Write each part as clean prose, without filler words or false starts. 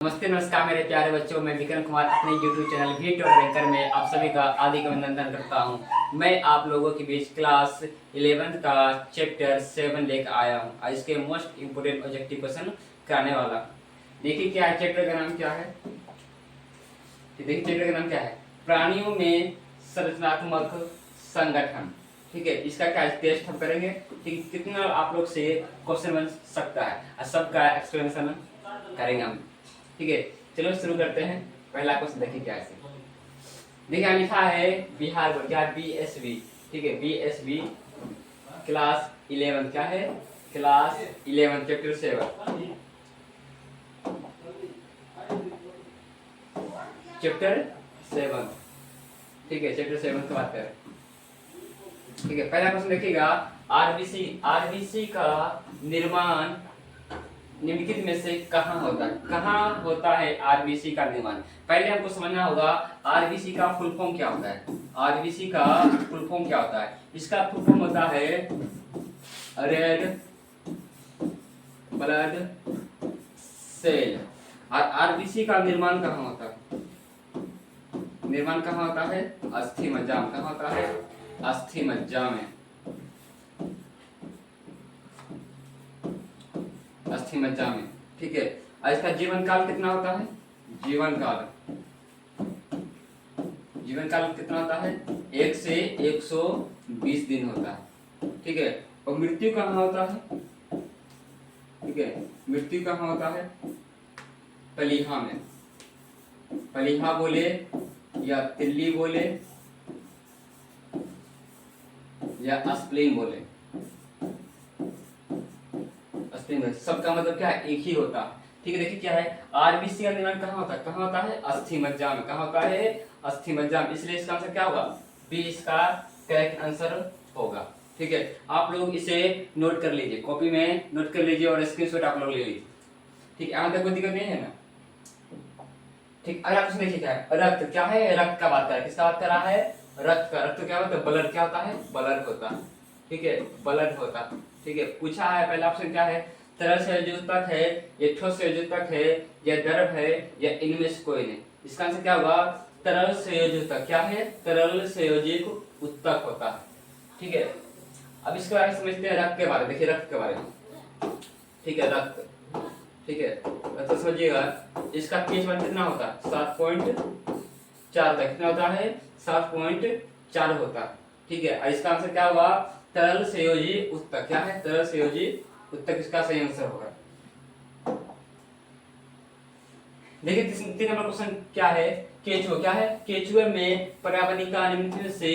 नमस्ते नमस्कार मेरे प्यारे बच्चों, मैं विक्रम कुमार अपने YouTube channel we tutor anchor में आप सभी का हार्दिक अभिनंदन करता हूं। मैं आप लोगों के बीच क्लास 11th का चैप्टर 7 लेकर आया हूं। आज इसके मोस्ट इम्पोर्टेंट ऑब्जेक्टिव क्वेश्चन कराने वाला। देखिए क्या है, चैप्टर का नाम क्या है। देखिए चैप्टर का नाम क्या है, प्राणियों में संरचनात्मक संगठन। ठीक है, इसका क्या टेस्ट हम करेंगे कि कितना आप लोग से क्वेश्चन बन सकता है और सबका एक्सप्लेनेशन करेंगे हम। ठीक है, चलो शुरू करते हैं। पहला क्वेश्चन देखिए क्या है। देखिए लिखा है बिहार बोर्ड, क्या BSB। ठीक है, BSB क्लास 11, क्या है क्लास 11 चैप्टर 7 चैप्टर 7। ठीक है, चैप्टर 7 की बात करें। ठीक है, पहला क्वेश्चन देखिएगा, आरबीसी का निर्माण निम्नलिखित में से कहाँ होता है। कहाँ होता है आरबीसी का निर्माण। पहले हमको समझना होगा आरबीसी का फुल फॉर्म क्या होता है। आरबीसी का फुल फॉर्म क्या होता है। इसका फुल फॉर्म होता है रेड ब्लड सेल। और आरबीसी का निर्माण कहाँ होता है। निर्माण कहाँ होता है, अस्थि मज्जा में। कहाँ होता है, अस्थि मज्जा में। अस्थि मज्जा में। ठीक है, और इसका जीवन काल कितना होता है। जीवन काल कितना होता है, 1 से 120 दिन होता है। ठीक है, और मृत्यु कहाँ होता है। ठीक है, मृत्यु कहाँ होता है, पलीहा में। पलीहा बोले या तिल्ली बोले या स्प्लीन बोले, सबका मतलब क्या है, एक ही होता है। ठीक है, देखिए क्या है, आरबीसी का निर्माण कहाँ होता है। कहाँ होता है, अस्थि मज्जा में। कहाँ होता है, अस्थि मज्जा में। इसलिए इसका आंसर क्या होगा, बी इसका करेक्ट आंसर होगा। ठीक है, आप लोग इसे नोट कर लीजिए, कॉपी में नोट कर लीजिए और स्क्रीनशॉट आप लोग ले लीजिए। ठीक है, यहाँ तक कोई दिक्कत नहीं है ना। ठीक, अगला क्वेश्चन देखिए क्या है, रक्त क्या है। रक्त का बात कर रहा है, किसका बात कर रहा है, रक्त का। रक्त क्या होता है, ब्लड क्या होता है, ब्लड होता है। ठीक है, ब्लड होता है। ठीक है, पूछा है पहला ऑप्शन क्या है, तरल संयोजक है या ठोस संयोजक है या द्रव है या इनमें से कोई नहीं। इसका आंसर क्या होगा, तरल संयोजक। क्या है, तरल संयोजक उत्तक होता है। ठीक है, अब इसके बारे में समझते हैं, रक्त के बारे में। देखिए रक्त के बारे में। ठीक है, रक्त। ठीक है, तो समझिएगा इसका pH मान कितना होता है, 7.4 तक। कितना होता है, 7.4 होता है। ठीक है, और इसका आंसर क्या होगा, तरल संयोजी उत्तक। क्या है, तरल संयोजी उत्तक इसका सही आंसर होगा। देखिए 3 नंबर क्वेश्चन क्या है, केचुआ। क्या है, केचुए में पर्यावरणिका निम्नलिखित में से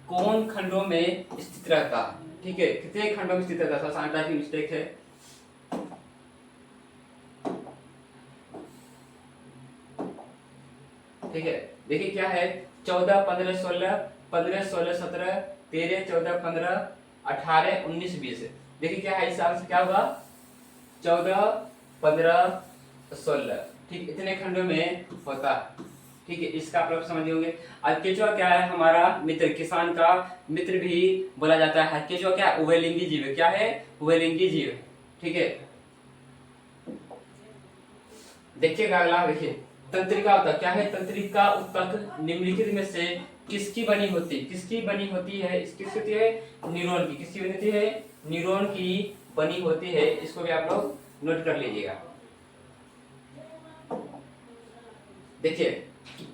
कौन खंडों में स्थित रहता है। ठीक है, कितने खंडों में स्थित रहता है, सांता की मिस्टेक है। ठीक है, देखिए क्या है, 14, 15, 16, 15, 16, 17, 13, 14, 15, 18, 19, 20। देखिए क्या है, इस आंसर क्या होगा, 14, 15, 16। ठीक, इतने खंडों में होता है। ठीक है, इसका आप लोग समझ होंगे। और केचुआ क्या है, हमारा मित्र, किसान का मित्र भी बोला जाता है। केचुआ क्या है, उभयलिंगी जीव है। क्या है, उभयलिंगी जीव। ठीक है, देखिएगा अगला। देखिए तंत्रिका उत्तक। क्या है, तंत्रिका उत्तक निम्नलिखित में से किसकी बनी होती है। किसकी बनी होती है, इसकी होती है न्यूरॉन की। किसकी बनी होती है, न्यूरॉन की बनी होती है। इसको भी आप लोग नोट कर लीजिएगा। देखिए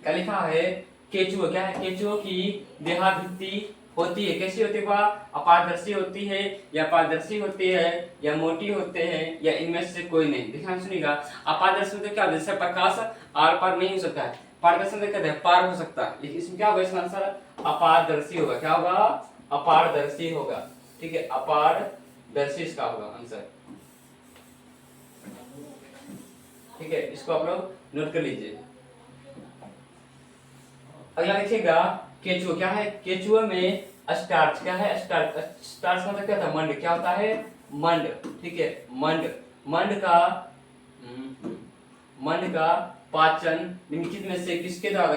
क्या लिखा है, केचुआ। क्या है, केचुआ की देहाभित्ति होती है, कैसी होती है, वह अपारदर्शी होती है या पारदर्शी होती है या मोटी होते हैं या इनमें से कोई नहीं। ध्यान सुनिएगा, अपारदर्शी तो क्या, जैसे प्रकाश आर पार नहीं हो सकता है, पारदर्शी कहते हैं पार हो सकता है, लेकिन इसमें क्या होगा, इसका आंसर अपारदर्शी होगा। क्या होगा, अपारदर्शी होगा। ठीक है, अपारदर्शी इसका होगा आंसर। ठीक है, इसको आप लोग नोट कर लीजिए। अगला देखिएगा, केचुआ। क्या है, केचुआ में स्टार्च। क्या है, स्टार्च। स्टार्च मतलब क्या था, मंड। क्या होता है, मंड। ठीक है, मंड। मंड का पाचन निम्नलिखित में से किसके द्वारा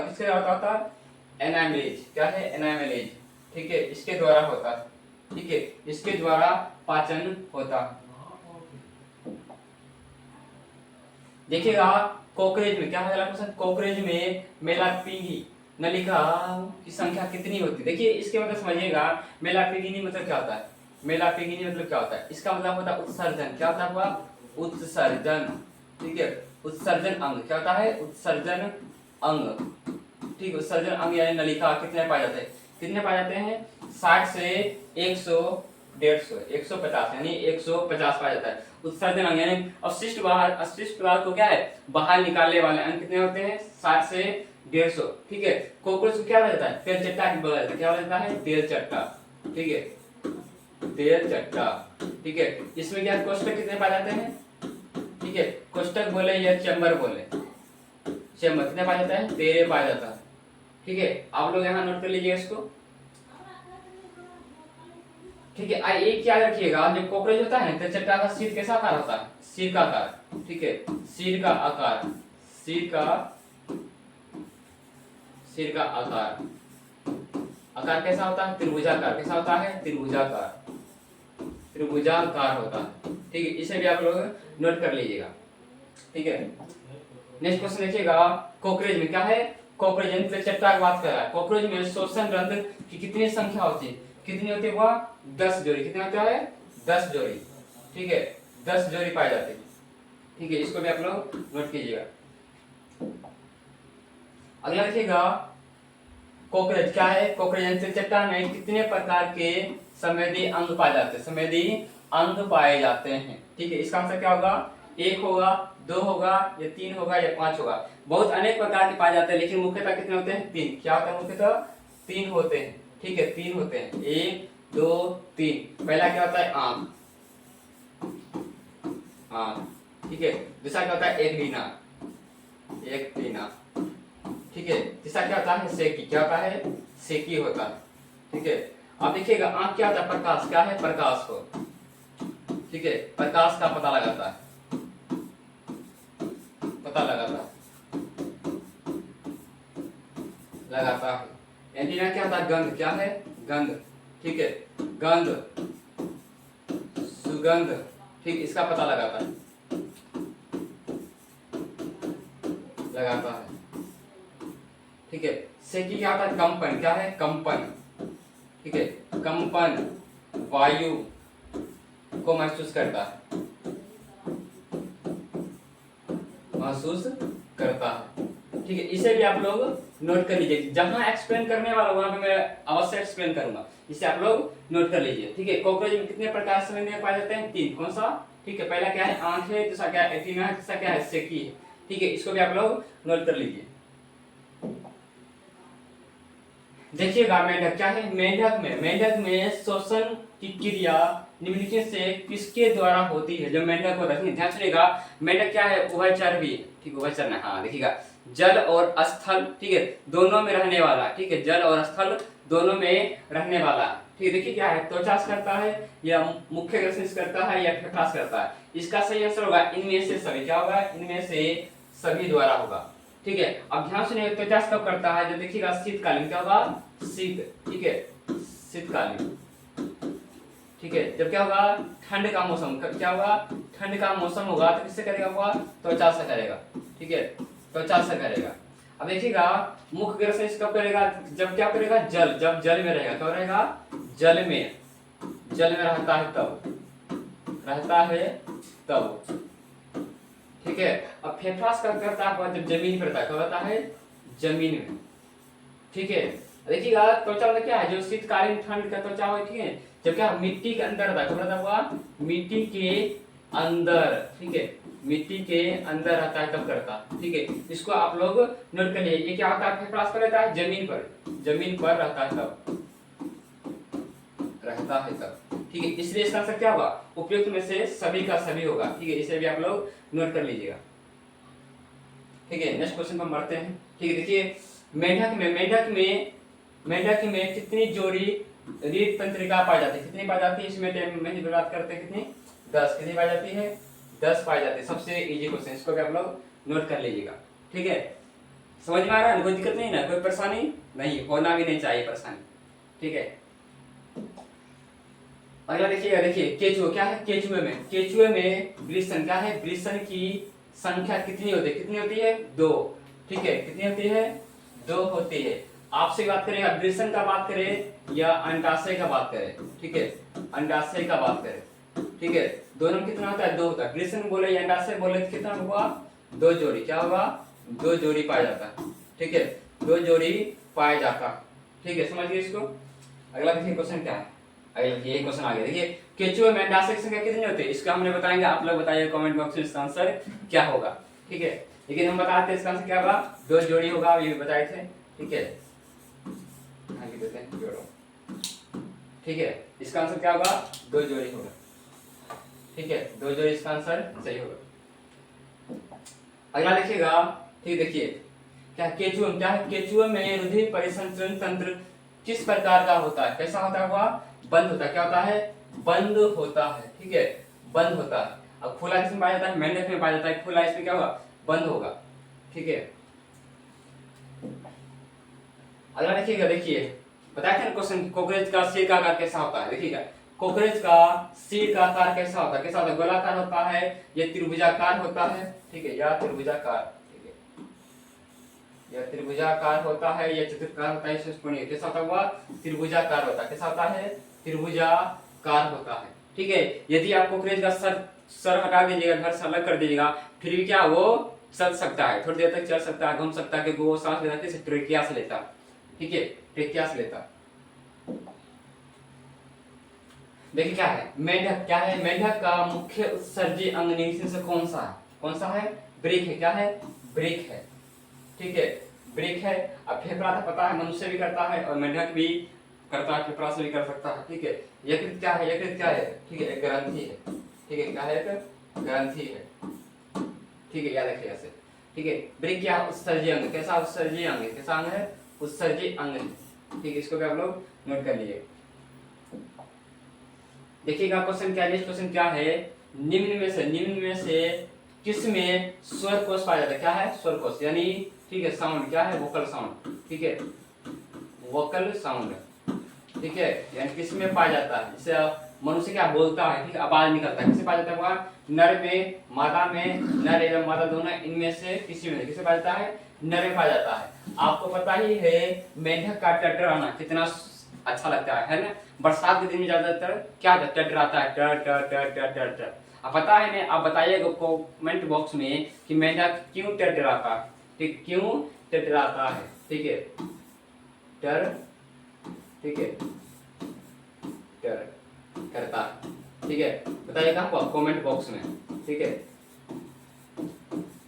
होता है, एनामिलेज। क्या है, एनामिलेज। ठीक है, इसके द्वारा होता है। ठीक है, इसके द्वारा पाचन होता। देखिएगा कॉकरेज में क्या है क्वेश्चन, कॉकरेज में मेलाक्पिंगी नलिका की संख्या कितनी होती है। देखिए इसके मतलब समझिएगा, मेलाक्पिंगिनी मतलब क्या होता है, मेलाक्पिंगिनी मतलब क्या होता है, इसका मतलब होता है उत्सर्जन। क्या होता है आपका, उत्सर्जन। ठीक है, उत्सर्जन अंग क्या होता है, उत्सर्जन अंग। ठीक है, उत्सर्जन अंग यानी नलिका कितने पाए जाते हैं, कितने पाए जाते हैं, 60 से 100, 150, 150 यानी 150 पाया जाता है उत्सर्जन अंग। यानी अवशिष्ट बाहर, अवशिष्ट पदार्थ को क्या है बाहर निकालने वाले अंग कितने होते हैं, 60 से 150। ठीक है, कॉकरोच को क्या बोला जाता है, तेल चट्टा बोला जाता है। क्या बोला जाता है, तेल चट्टा। ठीक है, तेल चट्टा। ठीक है, इसमें क्या कोष्टक कितने पाए जाते हैं, ठीक है, कोष्टक बोले या चैम्बर बोले, चैम्बर कितने पाया जाता है, 13 पाया जाता है। ठीक है, आप लोग यहाँ नोट कर लीजिए इसको। ठीक है, एक याद रखिएगा, जब कॉकरोच होता है तो चट्टा का सिर कैसा आकार होता है, सिर का आकार। ठीक है, सिर का आकार, सिर का आकार, आकार कैसा होता है, त्रिभुजाकार। कैसा होता है, त्रिभुजाकार, त्रिभुजाकार होता है। ठीक है, इसे भी आप लोग नोट कर लीजिएगा। ठीक है, नेक्स्ट क्वेश्चन देखिएगा, कॉकरोच में क्या है, कॉकरोच यानी चट्टा की बात कर रहा है। कॉकरोच में श्वसन रंध्र की कितनी संख्या होती है, कितनी होती है वह, 10 जोड़ी। कितने होता है, 10 जोड़ी। ठीक है, 10 जोड़ी पाई जाती है। ठीक है, इसको भी आप लोग नोट कीजिएगा। अगला देखिएगा, कॉकरोच क्या है, कॉकरोच चट्टा में कितने प्रकार के संवेदी अंग पाए जाते हैं, संवेदी अंग पाए जाते हैं। ठीक है, इसका आंसर क्या होगा, 1 होगा, 2 होगा, या 3 होगा, या 5 होगा। बहुत अनेक प्रकार के पाए जाते हैं, लेकिन मुख्यतः कितने होते हैं, 3। क्या होता है, मुख्यतः 3 होते हैं। ठीक है, 3 होते हैं, 1 2 3। पहला क्या होता है, आंख, आंख। ठीक है, दूसरा क्या होता है, एक दीना, एक दीना। ठीक है, तीसरा क्या होता है, सेकी। क्या होता है, सेकी होता है। ठीक है, अब देखिएगा, आंख क्या होता है, प्रकाश। क्या है, प्रकाश को, ठीक है, प्रकाश का पता लगाता है, पता लगाता है। एंटीना क्या होता है, गंध। क्या है, गंध। ठीक है, गंध, सुगंध। ठीक, इसका पता लगाता है, लगाता है। ठीक है, सेकी क्या होता है, कंपन। क्या है, कंपन। ठीक है, कंपन, वायु को महसूस करता है, महसूस करता है। ठीक है, इसे भी आप लोग नोट कर लीजिए, जहां एक्सप्लेन करने वाला वहां पे मैं अवश्य एक्सप्लेन करूंगा, इसे आप लोग नोट कर लीजिए। ठीक है, कॉकरोच में कितने प्रकार से संवेदी पाए जाते हैं, 3। कौन सा, ठीक है, पहला क्या है, आंख है, दूसरा क्या है, एंटीना है, तीसरा क्या है, सेकी है। ठीक है, इसको भी आप लोग नोट कर लीजिए। देखिएगा, मेंढक क्या है, मेंढक में श्वसन की क्रिया निम्नलिखित से किसके द्वारा होती है। जो मेंढक होता है, ध्यान सुनिएगा, मेंढक क्या है, उभयचर भी। ठीक, उभयचर है। हाँ, देखिएगा, जल और स्थल, ठीक है, दोनों में रहने वाला। ठीक है, जल और स्थल दोनों में रहने वाला। ठीक है, देखिए क्या है, त्वचा से करता है, या मुख्य ग्रसन से करता है, या फेफड़ा से करता है। इसका सही आंसर होगा इनमें से सभी। क्या होगा, इनमें से सभी द्वारा होगा। ठीक है, अब ध्यान सुनिए, त्वचा से कब करता है, जब देखिएगा शीतकालीन। क्या होगा, शीत। ठीक है, शीतकालीन। ठीक है, जब क्या होगा, ठंड का मौसम। क्या होगा, ठंड का मौसम होगा तो किससे करेगा, हुआ त्वचा से करेगा। ठीक है, त्वचा से करेगा। अब देखिएगा, मुख्य ग्रसन कब करेगा, जब क्या करेगा, जल, जब जल में रहेगा। क्या रहेगा, जल में, जल में रहता है तब, रहता है तब। ठीक है, अब फेफड़ा का करता है जब जमीन पर रहता है। क्या होता है, जमीन में। ठीक है, देखिएगा, त्वचा मतलब क्या है, जो शीतकालीन ठंड का त्वचा हो। ठीक है, जब क्या मिट्टी के अंदर रहता है। क्या रहता हुआ, मिट्टी के अंदर। ठीक है, मिट्टी के अंदर रहता है तब करता। ठीक है, इसको आप लोग नोट कर लीजिए। ये क्या होता है, फेफड़ा पर रहता है, जमीन पर, जमीन पर रहता है तब, रहता है तब। ठीक है, इसलिए इसका आंसर क्या होगा, उपयुक्त में से सभी का सभी होगा। ठीक है, इसे भी आप लोग नोट कर लीजिएगा। ठीक है, नेक्स्ट क्वेश्चन पर बढ़ते हैं। ठीक है, देखिए, मेंढक में कितनी जोड़ी रीढ़ तंत्रिका पाई जाती है, कितनी पाई जाती है, इसमें में बात करते हैं कितनी, 10। कितनी पाई जाती है, 10 पाई जाती है। सबसे इजी क्वेश्चन, इसको भी आप लोग नोट कर लीजिएगा। ठीक है, समझ में आ रहा है, कोई दिक्कत नहीं ना, कोई परेशानी नहीं, होना भी नहीं चाहिए परेशानी। ठीक है, अगला देखिएगा, देखिए केचुआ क्या है, केचुए में वृषण क्या है, वृषण की संख्या कितनी होती है, कितनी होती है, 2। ठीक है, कितनी होती है, 2 होती है। आपसे बात करें, अग्रेसन का बात करें या अंडाशय का बात करें, ठीक है, अंडाशय का बात करें, ठीक है, दोनों में कितना होता है, 2 होता है। अग्रेसन बोले या अंडाशय बोले तो कितना होगा, 2 जोड़ी, क्या होगा, 2 जोड़ी पाया जाता है, ठीक है, 2 जोड़ी पाया जाता है, ठीक है, समझिए इसको। अगला देखिए क्वेश्चन क्या है, अगला ये क्वेश्चन आ गया, देखिए केचुआ में अंडाशय की संख्या कितनी होती है, इसका हमने बताएंगे, आप लोग बताइए कमेंट बॉक्स में इसका आंसर क्या होगा, ठीक है। लेकिन हम बताते हैं इसका आंसर क्या होगा, 2 जोड़ी होगा, ये भी बताए थे, ठीक है, लिख देते हैं जोड़ो, ठीक है, इसका आंसर क्या होगा, 2 जोड़ी होगा, ठीक है, 2 जोड़ी इसका आंसर सही होगा। अगला देखिएगा, ठीक, देखिए क्या केचुआ, क्या है, केचुआ में रुधिर परिसंचरण तंत्र किस प्रकार का होता है, कैसा होता हुआ, बंद होता है, क्या होता है, बंद होता है, ठीक है, बंद होता है। अब खुला किसमें पाया जाता है, मेंढक में पाया जाता है, खुला इसमें क्या होगा, बंद होगा, ठीक है। अगला देखिएगा, देखिए बताया था क्वेश्चन, कॉकरोच का सिर का आकार कैसा होता है, देखिएगा कॉकरोच का सिर का आकार कैसा होता है, कैसा होता है, गोलाकार होता है या त्रिभुजाकार होता है, ठीक है, या त्रिभुजाकार, ठीक है, या त्रिभुजाकार होता है या चतुर्भुजाकार होता है, षट्कोणीय, कैसा होता हुआ, त्रिभुजाकार होता है, कैसा होता है, त्रिभुजाकार होता है, ठीक है। यदि आप कॉकरोच का सर हटा दीजिएगा, घर से अलग कर दीजिएगा, फिर भी क्या वो चल सकता है, थोड़ी देर तक चल सकता है, घूम सकता है, क्योंकि वो सांस लेता है ट्रेकिया से लेता, ठीक है, ट्रेकिया से लेता। देखिए क्या है, मेंढक, क्या है, मेंढक का मुख्य उत्सर्जी अंग निम्न से कौन सा है, कौन सा है, ब्रेक है, क्या है, ब्रेक है, ठीक है, ब्रेक है। अब फेफड़ा तो पता है, मनुष्य भी करता है और मेंढक भी करता है, फेफड़ा से भी कर सकता है, ठीक है। यकृत क्या है, यकृत क्या है, ठीक है, एक ग्रंथि है, ठीक है, क्या है, एक ग्रंथि है, ठीक है, याद रखिए ऐसे, ठीक है। ब्रेक क्या, उत्सर्जी अंग, कैसा उत्सर्जी अंग है, कैसा अंग है, उत्सर्जी अंग है, ठीक है, इसको भी आप लोग नोट कर लीजिए। देखिएगा क्वेश्चन क्या है, क्वेश्चन क्या है, निम्न में से किस में स्वर कोश पाया जाता है, क्या है, स्वर कोश, यानी ठीक है, साउंड, क्या है, वोकल साउंड, ठीक है, वोकल साउंड, ठीक है, यानी किस में पाया जाता है, जिसे मनुष्य क्या बोलता है, ठीक है, आवाज निकलता है, किसे पाया जाता है, वह नर में, मादा में, नर एवं मादा दोनों, इनमें से किसी में, किसे पाया जाता है, नर में पाया जाता है। आपको पता ही है मेंढक का टटराना कितना अच्छा लगता है ना, बरसात के दिन में ज्यादातर क्या टटराता है, टर टर टर टर टर टर, अब पता है ना, आप बताइएगा कमेंट बॉक्स में कि मेंढक क्यों टटराता है, ठीक, क्यों टटराता है, ठीक है, टर, ठीक है, टर करता है, ठीक है, बताइएगा कमेंट बॉक्स में, ठीक है,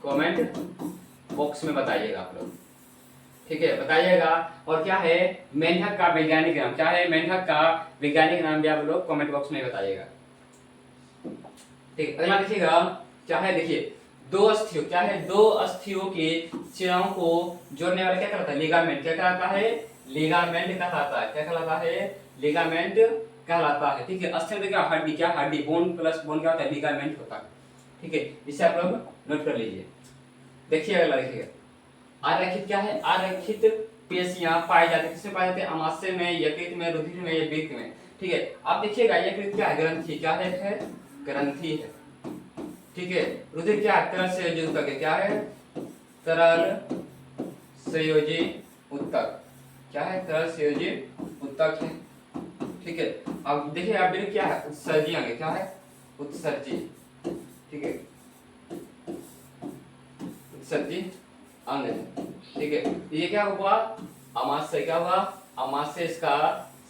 कमेंट बॉक्स में बताइएगा आप लोग, ठीक है, बताइएगा। और क्या है मेंढक का वैज्ञानिक नाम, क्या है मेंढक का वैज्ञानिक नाम भी आप लोग कमेंट बॉक्स में बताइएगा, ठीक। अगला देखिएगा क्या है, देखिए दो अस्थियों, क्या है, दो अस्थियों के सिरों को जोड़ने वाला क्या कहलाता है, लिगामेंट, क्या कहलाता है, लिगामेंट कहलाता है, क्या कहलाता है, लिगामेंट कहलाता है, ठीक है। अस्थियों क्या, हड्डी, क्या हड्डी, बोन प्लस बोन क्या होता है, लिगामेंट होता है, ठीक है, इसे आप लोग नोट कर लीजिए। देखिए अगला देखिएगा, आरेखित क्या है, आरेखित पेशियां पाई जाती है, किसमें पाई जाती है, अमाशय में, यकृत में, रुधिर में या वृक्क में, ठीक है। आप देखिएगा यकृत क्या है, ग्रंथि, क्या है, ग्रंथि है, ठीक है। रुधिर क्या है, तरल संयोजी ऊतक है, क्या है, तरल संयोजी ऊतक, क्या है, तरल संयोजी ऊतक है, ठीक है। अब देखिए आप वृक्क क्या है, उत्सर्जी अंग, क्या है, उत्सर्जी, ठीक है, उत्सर्जी अंग, ठीक है। ये क्या हुआ, अमाशय, क्या हुआ, अमाशय इसका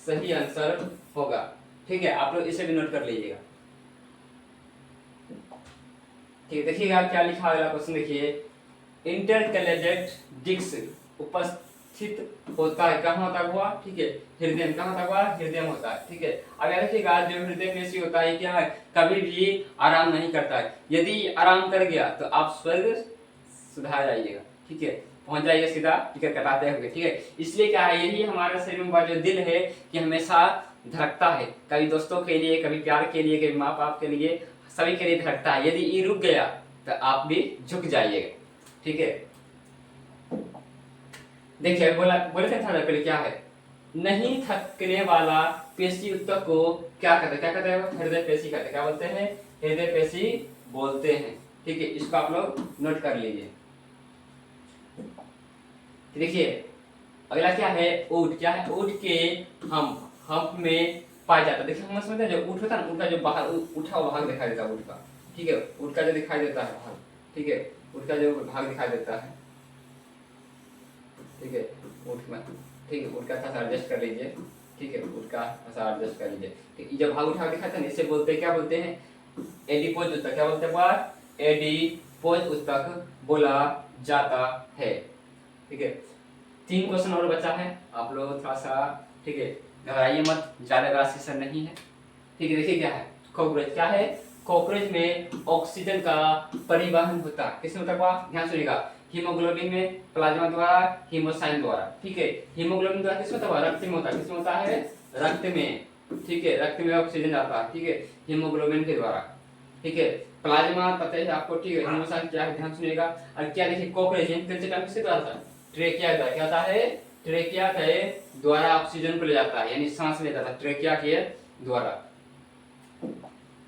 सही आंसर होगा, ठीक है, आप लोग इसे भी नोट कर लीजिएगा, ठीक है। देखिएगा क्या लिखा है, क्वेश्चन देखिए, इंटरकलेजेट डिस्क उपस्थित होता है, कहाँ होता हुआ, ठीक है, हृदय में, कहाँ होता हुआ, हृदय में होता है, ठीक है। अब याद रखिएगा जो हृदय पेशी होता है क्या है, कभी भी आराम नहीं करता है, यदि आराम कर गया तो आप स्वर्ग सुधार जाइएगा, ठीक है, पहुंच जाइए सीधा टिकट कटाते हुए, ठीक है। इसलिए क्या है, यही हमारे शरीर में जो दिल है कि हमेशा धड़कता है, कभी दोस्तों के लिए, कभी प्यार के लिए, कभी माँ बाप के लिए, सभी के लिए धड़कता है। यदि ये रुक गया तो आप भी झुक जाइएगा, ठीक है। देखिए बोले थे थोड़ा पहले क्या है, नहीं थकने वाला पेशी ऊतक को क्या कहते हैं, क्या कहते हैं, हृदय पेशी कहते हैं, क्या बोलते हैं, हृदय पेशी बोलते हैं, ठीक है, इसको आप लोग नोट कर लीजिए। देखिए अगला क्या है, ऊँट। क्या है, ऊँट के हम में पाया जाता है। देखिए हम समझते हैं जो ऊँट होता है ना, उनका जो बाहर उठा हुआ भाग दिखाई देता है ऊँट का, ठीक है, ऊँट का जो दिखाई देता है भाग, ठीक है, ऊँट का जो भाग दिखाई देता है, ठीक है, ऊँट में, ठीक है, ऊँट का थोड़ा एडजस्ट कर लीजिए, ठीक है, ऊँट का थोड़ा एडजस्ट कर लीजिए। ठीक, जब भाग उठा दिखाते हैं इसे बोलते हैं, क्या बोलते हैं, एडिपोज उत्तक। क्या बोलते हैं बात, एडिपोज उत्तक बोला जाता है। ठीक है, 3 क्वेश्चन और बचा है, आप लोग थोड़ा सा, ठीक है, घबराइए मत, ज्यादा बड़ा सेशन नहीं है। ठीक है, देखिए क्या है, कॉकरोच। क्या है, कॉकरोच में ऑक्सीजन का परिवहन होता है। किसमें होता है, ध्यान सुनिएगा, हीमोग्लोबिन में, प्लाज्मा द्वारा, हीमोसाइन द्वारा। ठीक है, हीमोग्लोबिन द्वारा किसमें होता है, रक्त में होता है। किसमें होता है, रक्त में। ठीक है, रक्त में ऑक्सीजन जाता है, ठीक है, हीमोग्लोबिन के द्वारा। ठीक है, प्लाज्मा पता है आपको, ठीक है, हीमोसाइन क्या है, ध्यान सुनिएगा। और क्या देखिए, कॉकरोच किससे द्वारा था, ट्रेकिया द्वारा। क्या होता है, ट्रेकिया के द्वारा ऑक्सीजन को ले जाता है, यानी सांस ले जाता है ट्रेकिया के द्वारा।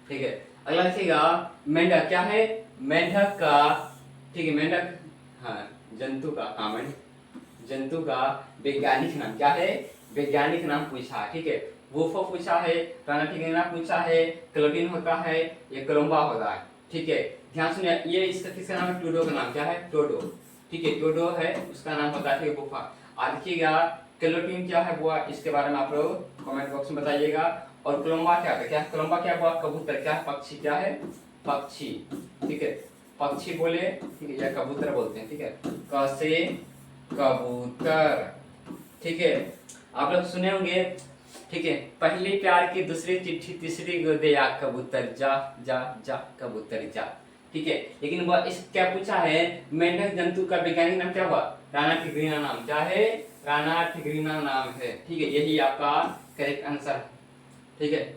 ठीक है, अगला देखिएगा, मेंढक। क्या है, मेंढक का, ठीक है, मेंढक, हाँ, जंतु का, हाँ, जंतु का वैज्ञानिक नाम। क्या है, वैज्ञानिक नाम पूछा। ठीक है, वुफो पूछा है, रानाटिग्रिना पूछा है, क्लोटिन होता है, ये कोलंबा होता है। ठीक है, ध्यान सुनिए, ये इसका किसका नाम है, टोडो का नाम। क्या है, टोडो। ठीक है, टोडो है, उसका नाम होता है गुफा। आज देखिएगा क्लोटिन क्या है वो, इसके बारे में आप लोग कमेंट बॉक्स में बताइएगा। और कोलंबा क्या है, क्या कोलंबा क्या हुआ, कबूतर। क्या है, पक्षी। क्या है, पक्षी। ठीक है, पक्षी बोले, ठीक है, या कबूतर बोलते हैं। ठीक है, कैसे, कबूतर। ठीक है, आप लोग सुने होंगे, ठीक है, पहली प्यार की, दूसरी चिट्ठी, तीसरी गोदे या कबूतर, जा जा जा कबूतर जा। ठीक है, लेकिन वह इस क्या पूछा है, मेंढक जंतु का वैज्ञानिक नाम क्या हुआ, रानाटिग्रिना नाम। क्या है, रानाटिग्रिना नाम है। ठीक है, यही आपका करेक्ट आंसर है। ठीक है,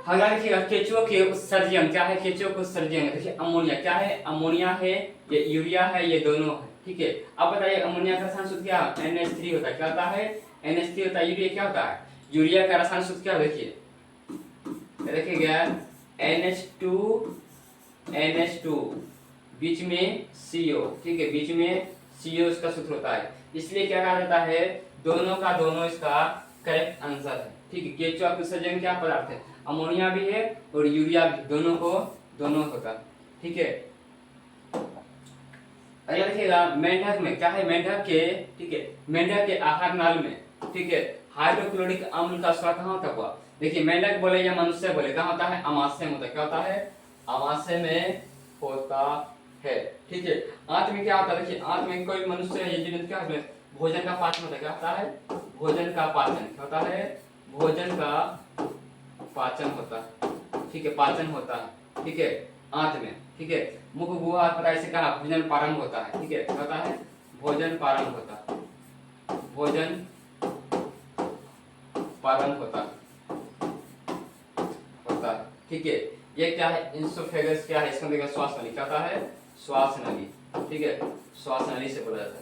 अगला देखिएगा, केचुओं के उत्सर्जन। क्या है, केचुओं के उत्सर्जन। देखिए अमोनिया। क्या है, अमोनिया है, ये यूरिया है, ये दोनों है। ठीक है, अब बताइए अमोनिया का रसायन सूत्र क्या, NH3 होता है। क्या होता है, NH3 होता है। यूरिया क्या होता है, यूरिया का रसायन सूत्र क्या, देखिए देखिएगा, NH2 बीच में CO। ठीक है, बीच में CO इसका सूत्र होता है, इसलिए क्या कहा जाता है, दोनों का दोनों इसका करेक्ट आंसर है। ठीक है, केचुआ का उत्सर्जन क्या पदार्थ है, अमोनिया भी है और यूरिया भी, दोनों को दोनों होता। ठीक है, अगला देखिएगा, मेंढक में। क्या है, मेंढक के, ठीक है, मेंढक के आहार नाल में, ठीक है, हाइड्रोक्लोरिक अम्ल का स्राव कहाँ होता हुआ। देखिए मेंढक बोले या मनुष्य बोले, कहाँ होता है, अमाशय में होता है। क्या होता है, अमाशय में होता है। ठीक है, आंत में क्या होता है, देखिए आंत में कोई मनुष्य है, ये क्या है, भोजन का पाचन होता है। क्या होता है, भोजन का पाचन। क्या होता है, भोजन का पाचन होता है। ठीक है, पाचन होता है। ठीक है, आंत में। ठीक है, मुख गुहा पता है, इसे कहा भोजन प्रारंभ होता है। ठीक है, क्या होता है, भोजन प्रारंभ होता है, भोजन प्रारंभ होता है। ठीक है, ये क्या है, इंसोफेगस। क्या है, इसका देखिए श्वास नली। क्या होता है, श्वास नली। ठीक है, श्वास नली से बोला जाता है।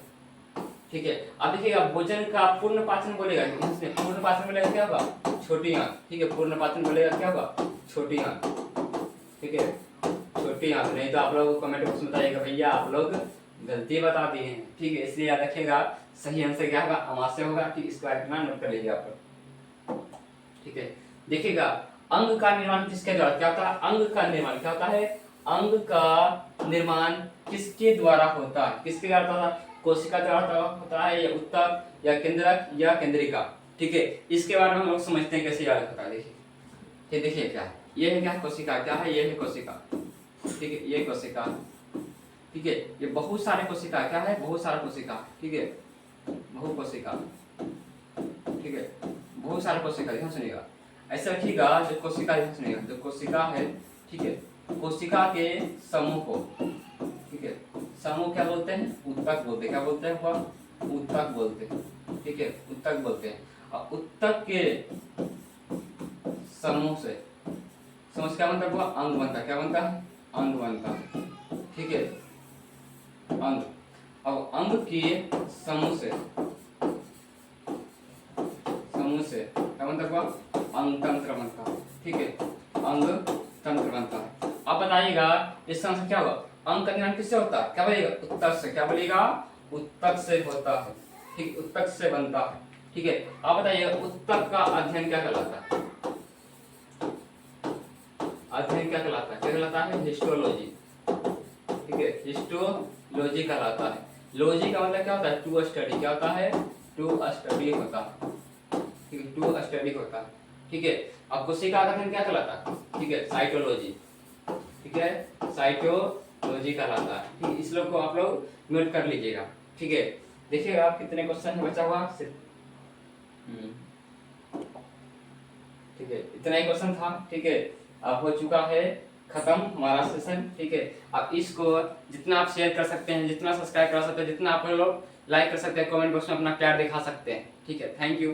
ठीक है, अब देखिएगा, भोजन का पूर्ण पाचन बोलेगा, पूर्ण पाचन बोलेगा क्या होगा, छोटी आंत। ठीक है, पूर्ण पाचन बोलेगा क्या होगा, छोटी आंत। ठीक है, छोटी आंत। नहीं तो आप लोग कमेंट बॉक्स में बताइएगा भैया आप लोग गलती बता दिए हैं। ठीक है, इसलिए याद रखिएगा, सही आंसर क्या होगा, अमाशय होगा। ठीक, इसको रखना, नोट कर लीजिए आप लोग। ठीक है, देखिएगा, अंग का निर्माण किसके द्वारा। क्या होता है, अंग का निर्माण। क्या होता है, अंग का निर्माण किसके द्वारा होता है, किसके द्वारा होता है, कोशिका द्वारा होता है, या उत्तक, या केंद्रक, या केंद्रिका। ठीक है, इसके बारे में हम लोग समझते हैं कैसे याद होता है। देखिए, देखिए क्या है, ये है क्या, कोशिका। क्या है, ये है कोशिका। ठीक है, ये कोशिका। ठीक है, ये बहुत सारे कोशिका। क्या है, बहुत सारा कोशिका। ठीक है, बहु कोशिका। ठीक है, बहुत सारे कोशिका। ध्यान सुनिएगा, ऐसा रखिएगा, जो कोशिका, ध्यान सुनिएगा, जो कोशिका है, ठीक है, कोशिका के समूह को, ठीक है, समूह क्या बोलते हैं, उत्तक बोलते हैं। क्या बोलते हैं, वह उत्तक बोलते हैं। ठीक है, उत्तक बोलते हैं। और उत्तक के समूह से, समूह क्या बनता है, वह अंग बनता है। क्या बनता है, अंग बनता है। ठीक है, अंग। अब अंग के समूह से, क्या बनता है, अंग तंत्र बनता है। ठीक है, अंग तंत्र बनता है। बताइएगा इसका आंसर क्या होगा। अंक का निर्माण किससे होता है, क्या बोलिएगा, उत्तक से। क्या बोलिएगा, उत्तक से होता है। ठीक, उत्तक से बनता है। ठीक है, आप बताइएगा उत्तक का अध्ययन क्या कहलाता है, अध्ययन क्या कहलाता है, क्या कहलाता है, हिस्टोलॉजी। ठीक है, हिस्टोलॉजी कहलाता है। लॉजी का मतलब क्या होता है, टू स्टडी। क्या होता है, टू स्टडी होता है। ठीक है, टू स्टडी होता है। ठीक है, अब कोशिका का अध्ययन क्या कहलाता है, ठीक है, साइटोलॉजी। ठीक है, साइटोलॉजी कहलाता है। ठीक है, इस लोग को आप लोग नोट कर लीजिएगा। ठीक है, देखिएगा आप कितने क्वेश्चन है बचा हुआ सिर्फ। ठीक है, इतना ही क्वेश्चन था। ठीक है, अब हो चुका है खत्म हमारा सेशन। ठीक है, अब इसको जितना आप शेयर कर सकते हैं, जितना सब्सक्राइब कर सकते हैं, जितना आप लोग लाइक कर सकते हैं, कमेंट बॉक्स में अपना प्यार दिखा सकते हैं। ठीक है, थैंक यू।